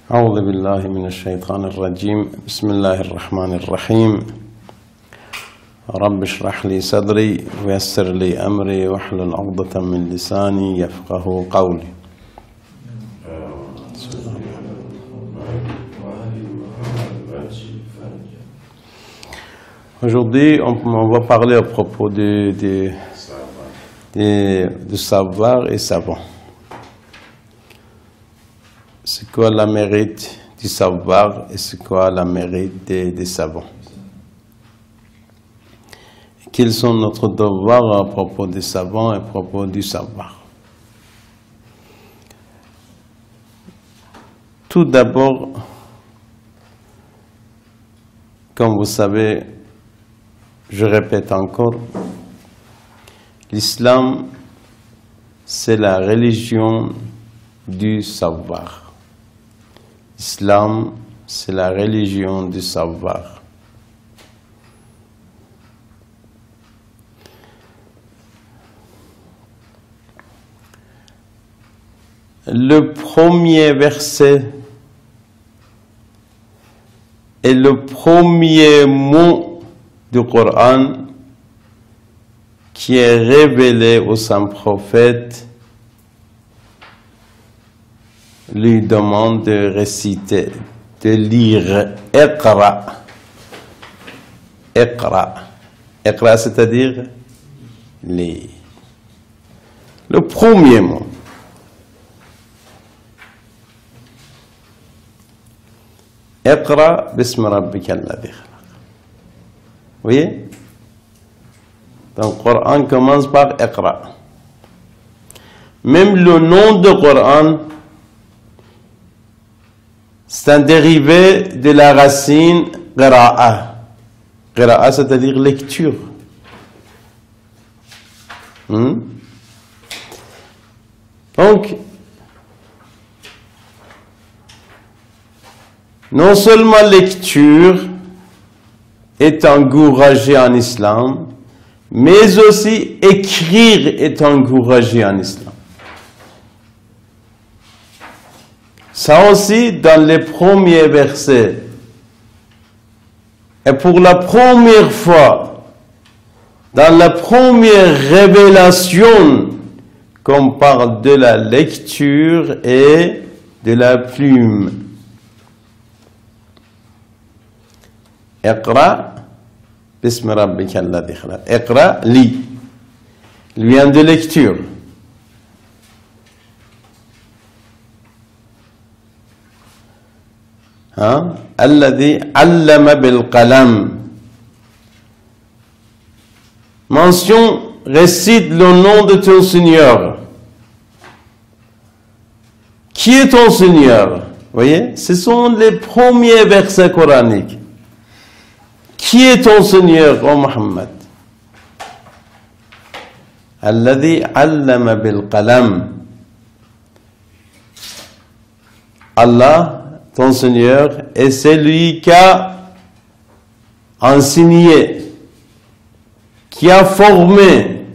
أعوذ بالله من الشيطان الرجيم بسم الله الرحمن الرحيم رب اشرح لي صدري ويسر لي أمري واحلل عقدة من لساني يفقه قولي. Aujourd'hui, on va parler à propos du savoir et savant. C'est quoi la mérite du savoir et c'est quoi la mérite des savants? Quels sont notre devoirs à propos des savants et à propos du savoir? Tout d'abord, comme vous savez, je répète encore, l'islam, c'est la religion du savoir. L'islam, c'est la religion du savoir. Le premier verset et le premier mot du Coran qui est révélé au saint prophète lui demande de réciter, de lire Iqra. Iqra. Iqra, c'est-à-dire lire. Le premier mot. Iqra bismi rabbika alladhi khalaq. Vous voyez? Donc, le Coran commence par Iqra. Même le nom du Coran, c'est un dérivé de la racine qira'a. Qira'a, c'est-à-dire lecture. Donc, non seulement lecture est encouragée en islam, mais aussi écrire est encouragé en islam. Ça aussi, dans les premiers versets. Et pour la première fois, dans la première révélation, qu'on parle de la lecture et de la plume. Iqra, bismi rabbika alladhi khalaq. Iqra, lis. Il vient de lecture. Alladhi allama bil qalam. Mention, récite le nom de ton Seigneur. Qui est ton Seigneur? Vous voyez, ce sont les premiers versets coraniques. Qui est ton Seigneur, ô Muhammad? Alladhi allama bil qalam. Allah, ton Seigneur, est celui qui a enseigné, qui a formé.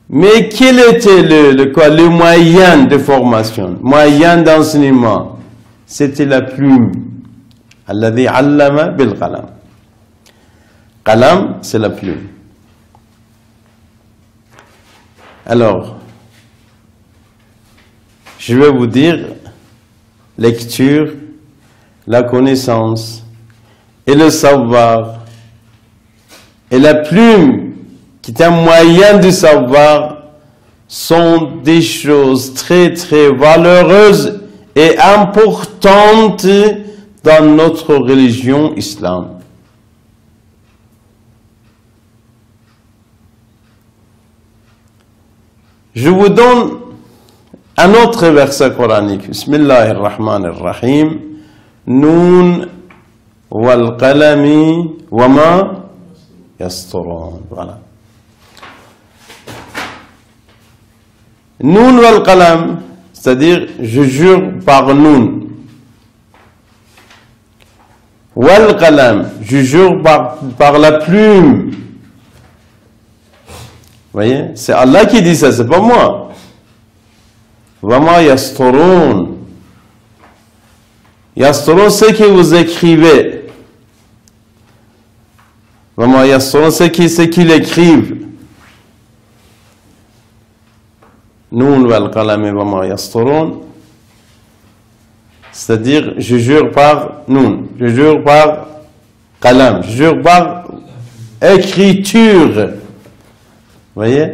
Mais quel était le moyen de formation, moyen d'enseignement? C'était la plume. Alladhi allama bil qalam. Qalam, c'est la plume. Alors, je vais vous dire, lecture, la connaissance et le savoir et la plume qui est un moyen de savoir sont des choses très très valeureuses et importantes dans notre religion islam. Je vous donne un autre verset coranique. Bismillahirrahmanirrahim. Noun wal qalami wa ma yasturun. Voilà. Noun wal qalam, c'est-à-dire je jure par Noun. Wal qalam, je jure par la plume. Vous voyez, c'est Allah qui dit ça, c'est pas moi. Wama yasturun, Yasturun, ce que vous écrivez. Vraiment, Yasturun, ce qu'ils écrivent. Noun wal qalami wama yasturun. C'est-à-dire, je jure par Noun, je jure par Qalam, je jure par écriture. Vous voyez?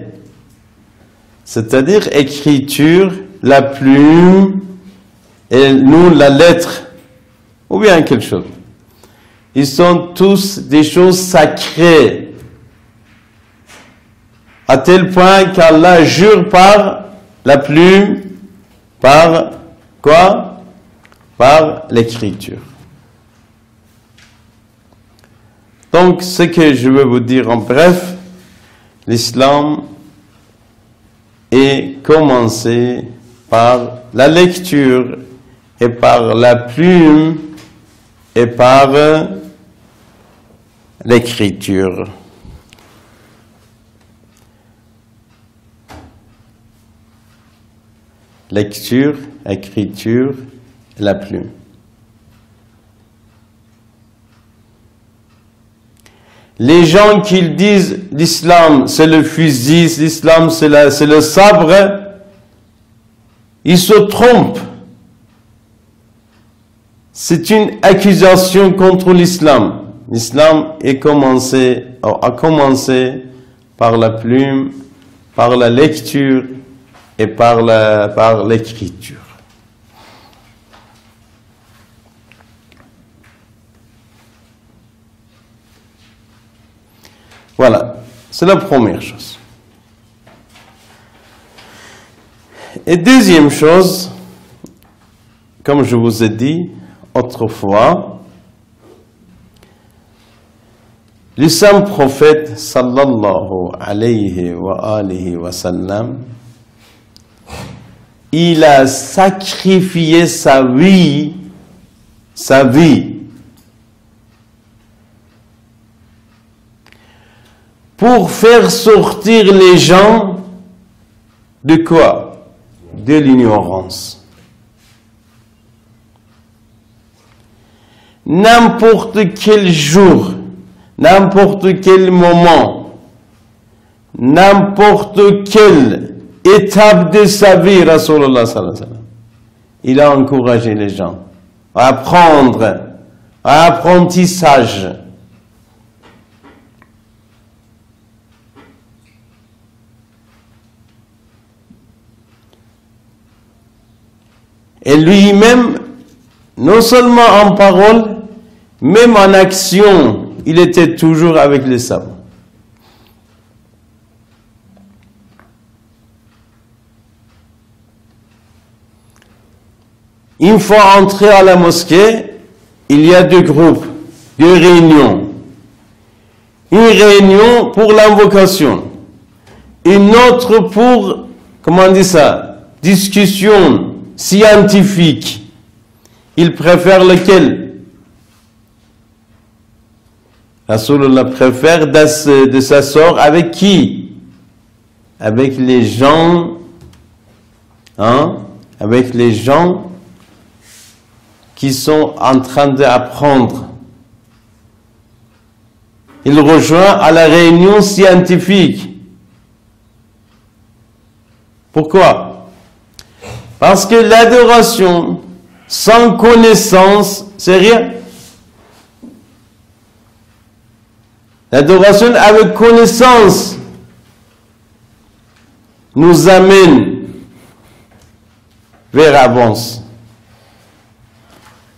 C'est-à-dire écriture, la plume et Noun, la lettre, ou bien quelque chose. Ils sont tous des choses sacrées. À tel point qu'Allah jure par la plume, par quoi? Par l'écriture. Donc, ce que je veux vous dire en bref, l'islam est commencé par la lecture et par la plume et par l'écriture. Lecture, écriture, la plume. Les gens qui disent l'islam c'est le fusil, l'islam c'est le sabre, ils se trompent. C'est une accusation contre l'islam. L'islam a commencé par la plume, par la lecture et par l'écriture. Voilà, c'est la première chose. Et deuxième chose, comme je vous ai dit autrefois, le saint prophète sallallahu alayhi wa sallam, il a sacrifié sa vie, pour faire sortir les gens de quoi? De l'ignorance. N'importe quel jour, n'importe quel moment, n'importe quelle étape de sa vie, Rasulullah sallallahu alayhi wa sallam, il a encouragé les gens à apprendre, à apprentissage. Et lui-même, non seulement en parole, même en action, il était toujours avec les savants. Une fois entré à la mosquée, il y a deux groupes, deux réunions. Une réunion pour l'invocation, une autre pour, comment on dit ça, discussion scientifique. Il préfère lequel? Rasulullah préfère de s'asseoir avec qui? Avec les gens, avec les gens qui sont en train d'apprendre. Il rejoint à la réunion scientifique. Pourquoi? Parce que l'adoration sans connaissance, c'est rien. L'adoration avec connaissance nous amène vers avance,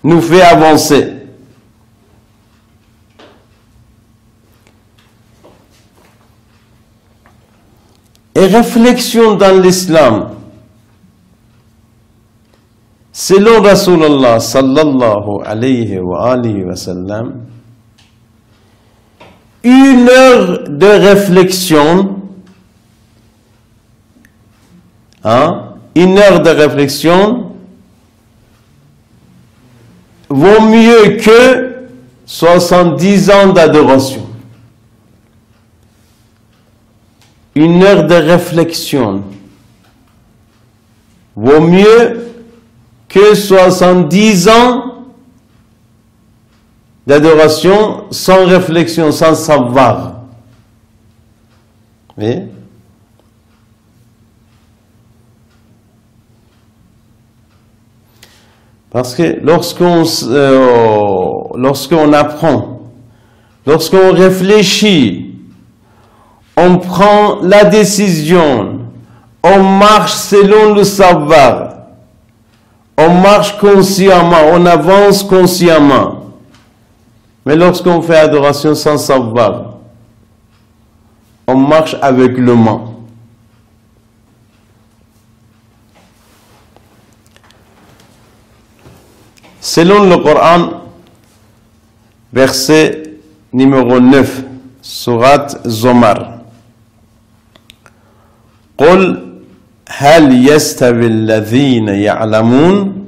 nous fait avancer. Et réflexion dans l'islam. Selon Rasulullah sallallahu alayhi wa sallam, une heure de réflexion, une heure de réflexion vaut mieux que 70 ans d'adoration. Une heure de réflexion vaut mieux que 70 ans d'adoration sans réflexion, sans savoir. Vous voyez? Parce que lorsqu'on apprend, lorsqu'on réfléchit, on prend la décision, on marche selon le savoir, on marche consciemment, on avance consciemment. Mais lorsqu'on fait adoration sans savoir, on marche aveuglement. Selon le Coran, verset numéro 9, sourate Zomar. قل هل يستوي الذين يعلمون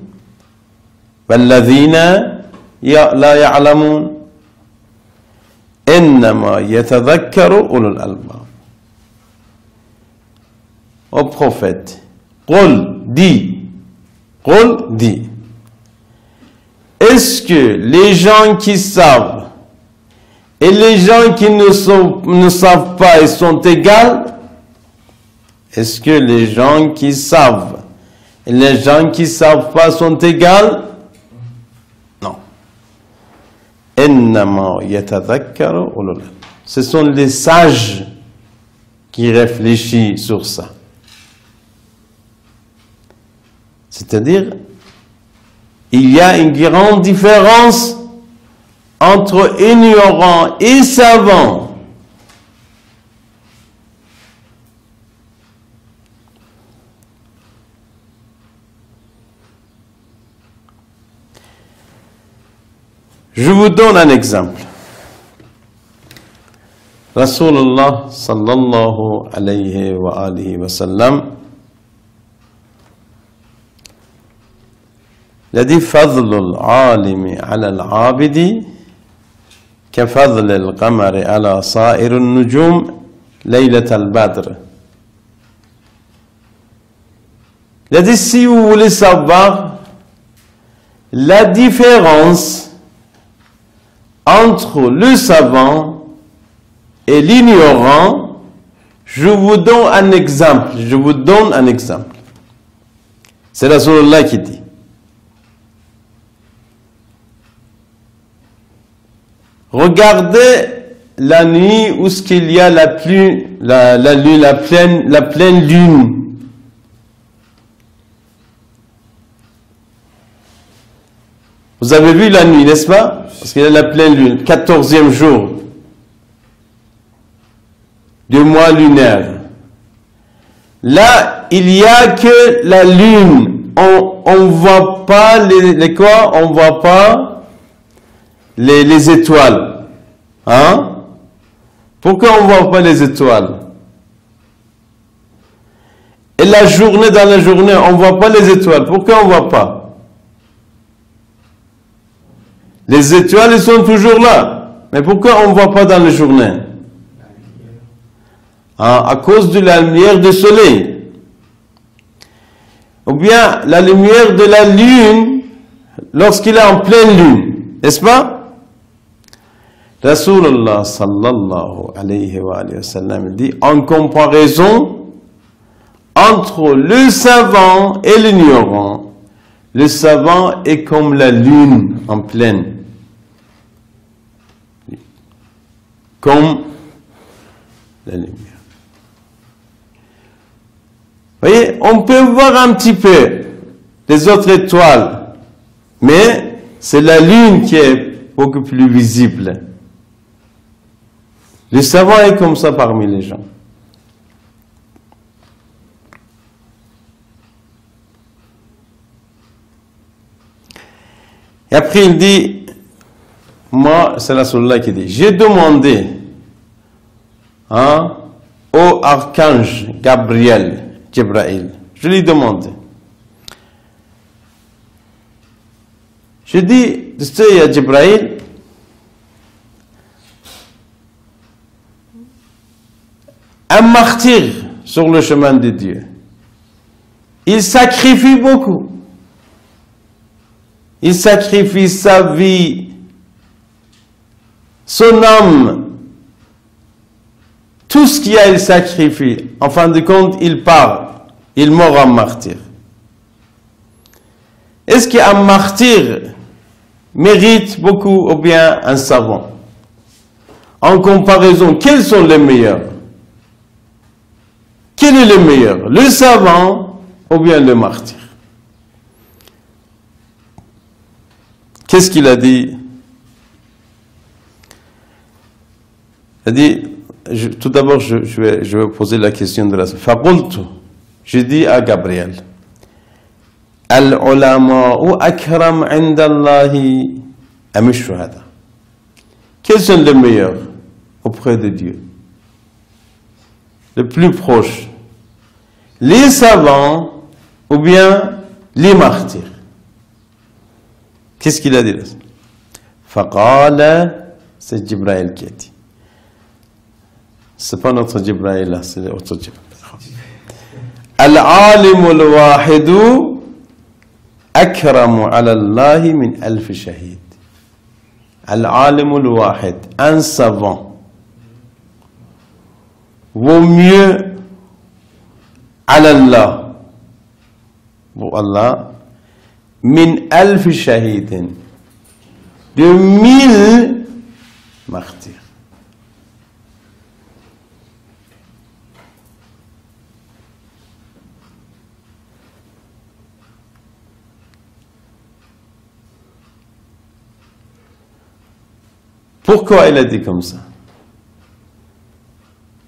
والذين لا يعلمون إنما يتذكر أولو الألباب. Au prophète, قل dit, est-ce que les gens qui savent et les gens qui ne savent pas et sont égaux? Est-ce que les gens qui savent et les gens qui ne savent pas sont égaux? Non. Ce sont les sages qui réfléchissent sur ça. C'est-à-dire, il y a une grande différence entre ignorants et savants. Je vous donne un exemple. Rasulullah sallallahu alayhi wa alihi wa sallam, il a dit فضل العالم على العابد كفضل القمر على صائر النجوم ليلة البدر. Il a dit, si vous voulez savoir la différence entre le savant et l'ignorant, je vous donne un exemple. C'est Rasulullah qui dit. Regardez la nuit où ce qu'il y a la pleine lune. Vous avez vu la nuit, n'est-ce pas? Parce qu'il y a la pleine lune, 14e jour du mois lunaire. Là, il n'y a que la lune. On voit pas les quoi? On voit pas les étoiles. Hein? Pourquoi on voit pas les étoiles? Et la journée, dans la journée, on voit pas les étoiles. Pourquoi on voit pas? Les étoiles, elles sont toujours là. Mais pourquoi on ne voit pas dans la journée? À cause de la lumière du soleil. Ou bien la lumière de la lune lorsqu'il est en pleine lune. N'est-ce pas? Rasulullah sallallahu alayhi wa sallam dit, en comparaison entre le savant et l'ignorant, le savant est comme la lune en pleine. Comme la lumière. Vous voyez, on peut voir un petit peu les autres étoiles, mais c'est la lune qui est beaucoup plus visible. Le savant est comme ça parmi les gens. Et après il dit, moi, c'est Rasulullah qui dit, j'ai demandé au archange Gabriel, Jibraïl, je lui ai demandé. Je dis, tu sais, il y a Jibraïl, un martyr sur le chemin de Dieu. Il sacrifie beaucoup. Il sacrifie sa vie son âme, tout ce qu'il a, il sacrifie. En fin de compte, il part, il meurt en martyr. Est-ce qu'un martyr mérite beaucoup ou bien un savant? En comparaison, quels sont les meilleurs? Quel est le meilleur? Le savant ou bien le martyr? Qu'est-ce qu'il a dit? Il a dit, tout d'abord, je vais poser la question de la... Faqultu, je dis à Gabriel, Al-ulama'u akram indallahi am ash-shuhada. Quels sont les meilleurs auprès de Dieu? Le plus proche. Les savants ou bien les martyrs? Qu'est-ce qu'il a dit là? Faqala, c'est Jibril qui a dit. C'est pas notre Jibril là, c'est l'autre Jibril. Al-alim al-wahidu akramu ala Allahi min alf shahid. Al-alim al-wahid, un savant, vaut mieux ala Allah, pour Allah, min alf shahidin, de 1000 martyrs. Pourquoi il a dit comme ça?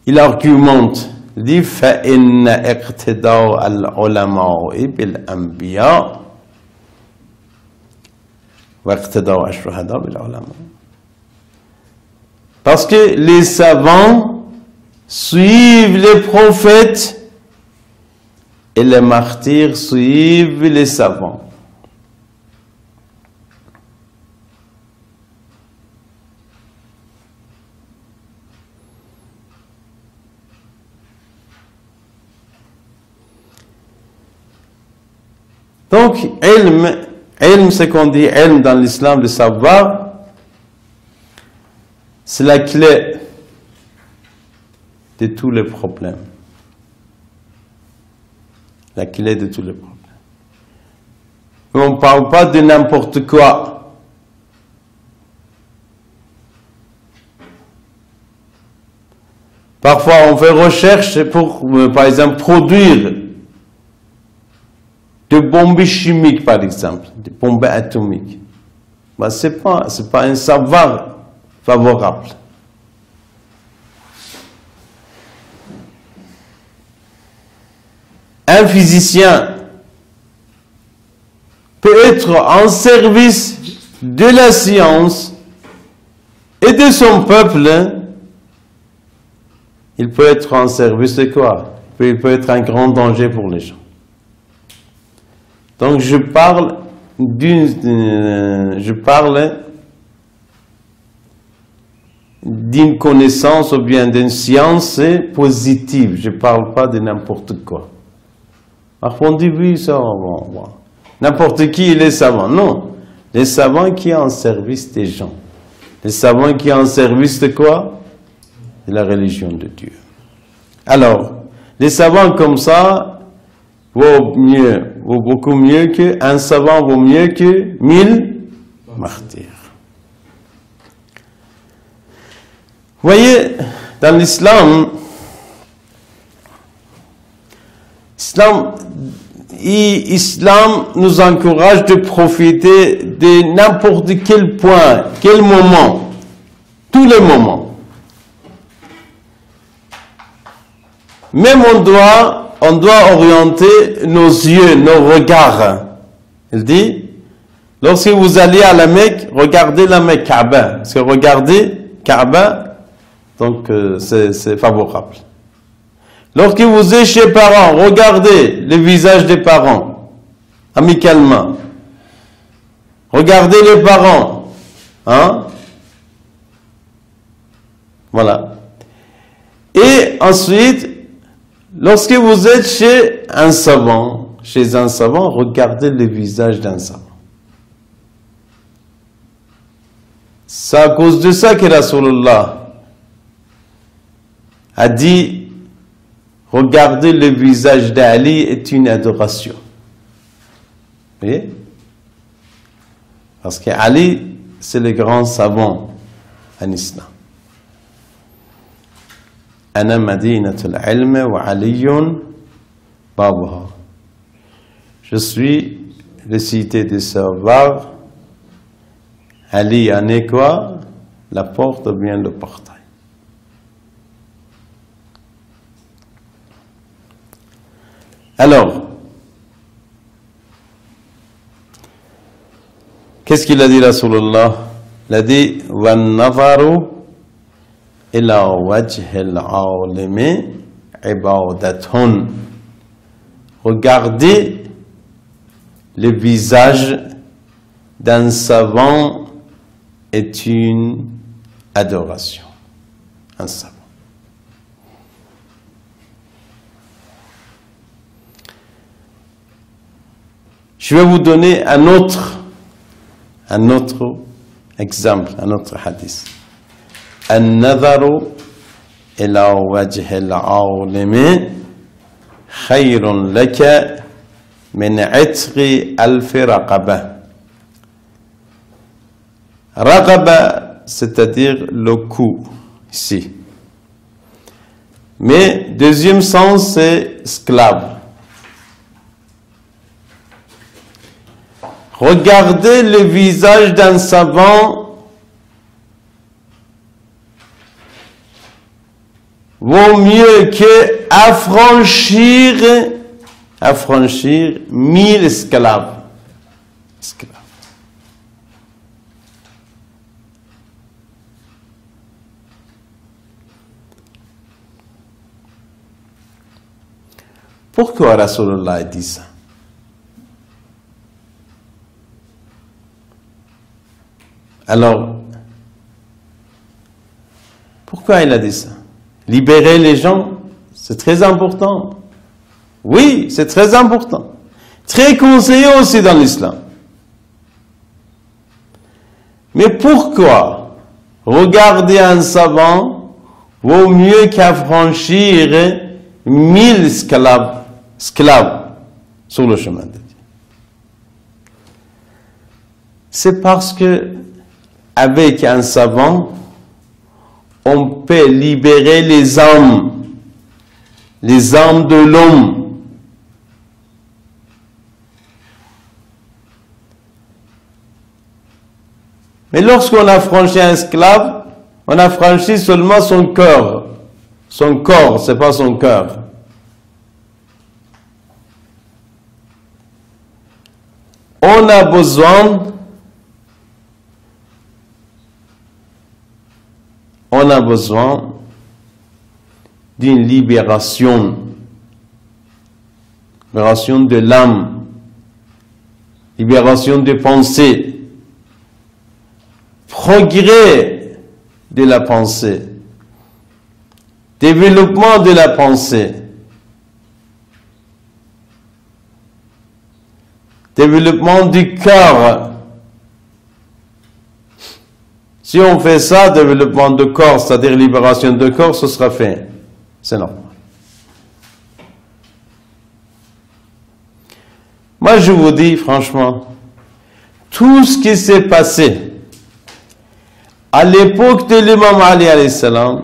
Il argumente, il dit فَإِنَّ اقْتِدَاءَ الْعُلَمَاءِ بِالْأَنْبِيَاءِ وَاقْتِدَاءَ الشُّهَدَاءِ بِالْعُلَمَاءِ. Parce que les savants suivent les prophètes et les martyrs suivent les savants. Donc, ilm, c'est qu'on dit ilm dans l'islam, le savoir, c'est la clé de tous les problèmes. La clé de tous les problèmes. On ne parle pas de n'importe quoi. Parfois, on fait recherche pour, par exemple, produire de bombes chimiques, par exemple, des bombes atomiques. Ben, c'est pas un savoir favorable. Un physicien peut être en service de la science et de son peuple. Il peut être en service de quoi? Il peut être un grand danger pour les gens. Donc je parle d'une connaissance ou bien d'une science positive. Je ne parle pas de n'importe quoi. Parfois on dit oui, ça, bon. N'importe qui il est savant. Non, les savants qui sont en service des gens. Les savants qui sont en service de quoi? De la religion de Dieu. Alors, les savants comme ça vaut beaucoup mieux qu'un savant vaut mieux que 1000 martyrs. Vous voyez, dans l'islam, l'islam nous encourage de profiter de n'importe quel point, quel moment, tous les moments. Même on doit orienter nos yeux, nos regards. Il dit, lorsque vous allez à la Mecque, regardez la Mecque, Kaaba. Parce que regardez Kaaba, donc c'est favorable. Lorsque vous êtes chez les parents, regardez le visage des parents, amicalement. Regardez les parents. Hein? Voilà. Et ensuite, lorsque vous êtes chez un savant, regardez le visage d'un savant. C'est à cause de ça que Rasulullah a dit, regarder le visage d'Ali est une adoration. Vous voyez? Parce qu'Ali, c'est le grand savant en islam. Ana madinatul ilm wa aliyun babuha. Je suis la cité du savoir. Ali en est quoi? La porte ou bien le portail. Alors, qu'est-ce qu'il a dit Rasulullah? Il a dit وَالنَّظَرُ إِلَى وَجْهِ الْعَالِمِ عِبَادَةٌ. Regardez le visage d'un savant est une adoration. Un savant. Je vais vous donner un autre exemple, un autre hadith. النظر إلى وجه العالم خير لك من عتق ألف رقبة. Raqaba, c'est-à-dire le cou, ici. Mais deuxième sens, c'est esclave. Regardez le visage d'un savant vaut mieux que affranchir 1000 esclaves. Pourquoi Rasulullah a dit ça? Alors, pourquoi il a dit ça? Libérer les gens, c'est très important. Oui, c'est très important. Très conseillé aussi dans l'islam. Mais pourquoi regarder un savant vaut mieux qu'affranchir 1000 esclaves sur le chemin de Dieu? C'est parce que avec un savant, on peut libérer les âmes de l'homme. Mais lorsqu'on affranchit un esclave, on affranchit seulement son cœur. Son corps, c'est pas son cœur. On a besoin d'une libération de l'âme, libération de pensée, progrès de la pensée, développement de la pensée, développement du cœur. Si on fait ça, développement de corps, c'est-à-dire libération de corps, ce sera fait. C'est normal. Moi, je vous dis franchement, tout ce qui s'est passé à l'époque de l'imam Ali alayhi salam,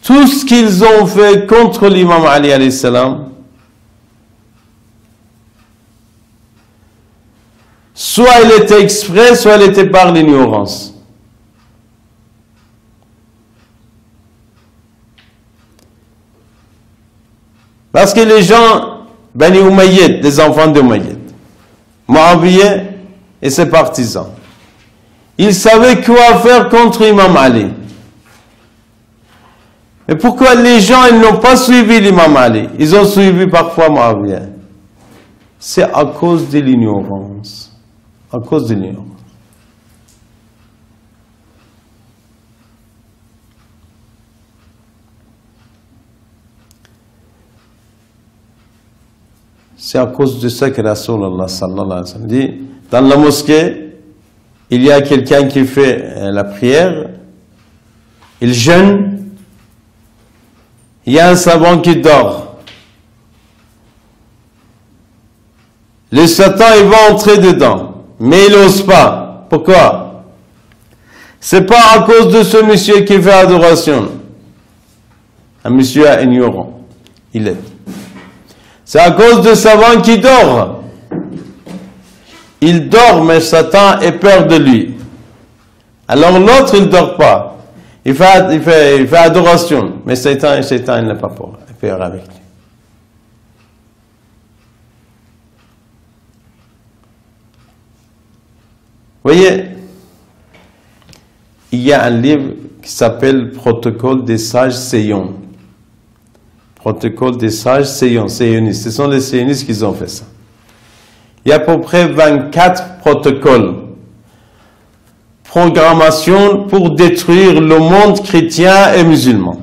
tout ce qu'ils ont fait contre l'imam Ali alayhi salam, soit il était exprès, soit il était par l'ignorance. Parce que les gens, Bani Umayyad, des enfants d'Umayyad, Muawiyah et ses partisans, ils savaient quoi faire contre l'imam Ali. Mais pourquoi les gens ils n'ont pas suivi l'imam Ali? Ils ont suivi parfois Muawiyah. C'est à cause de l'ignorance. À cause de l'ignorance. C'est à cause de ça que Rasulullah sallallahu alayhi wa sallam dit, dans la mosquée, il y a quelqu'un qui fait la prière, il jeûne, il y a un savant qui dort. Le Satan, il va entrer dedans, mais il n'ose pas. Pourquoi? C'est pas à cause de ce monsieur qui fait adoration. Un monsieur ignorant, il est. C'est à cause de savant qui dort. Il dort, mais Satan a peur de lui. Alors l'autre, il ne dort pas. Il fait adoration, mais Satan, il n'a pas peur avec lui. Vous voyez, il y a un livre qui s'appelle Protocole des sages séons. Protocole des sages sionistes. Ce sont les sionistes qui ont fait ça. Il y a à peu près 24 protocoles. Programmation pour détruire le monde chrétien et musulman.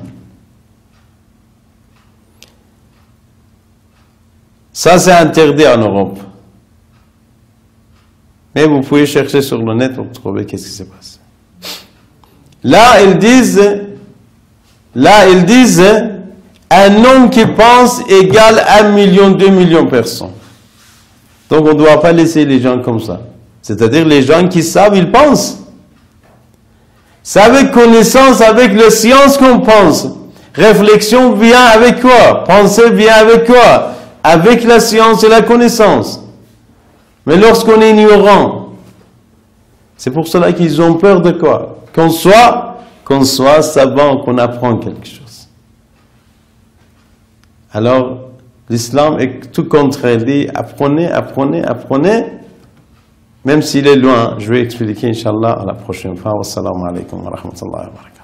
Ça, c'est interdit en Europe. Mais vous pouvez chercher sur le net pour trouver qu'est-ce qui se passe. Là, ils disent, un homme qui pense égale 1 million, 2 millions de personnes. Donc, on ne doit pas laisser les gens comme ça. C'est-à-dire, les gens qui savent, ils pensent. C'est avec connaissance, avec la science qu'on pense. Réflexion vient avec quoi? Pensée vient avec quoi? Avec la science et la connaissance. Mais lorsqu'on est ignorant, c'est pour cela qu'ils ont peur de quoi? Qu'on soit savant, qu'on apprend quelque chose. Alors, l'islam est tout contraire. Il dit, apprenez. Même s'il est loin, je vais expliquer, Inch'Allah, à la prochaine fois. Wassalamu alaikum wa rahmatullahi wa barakatuh.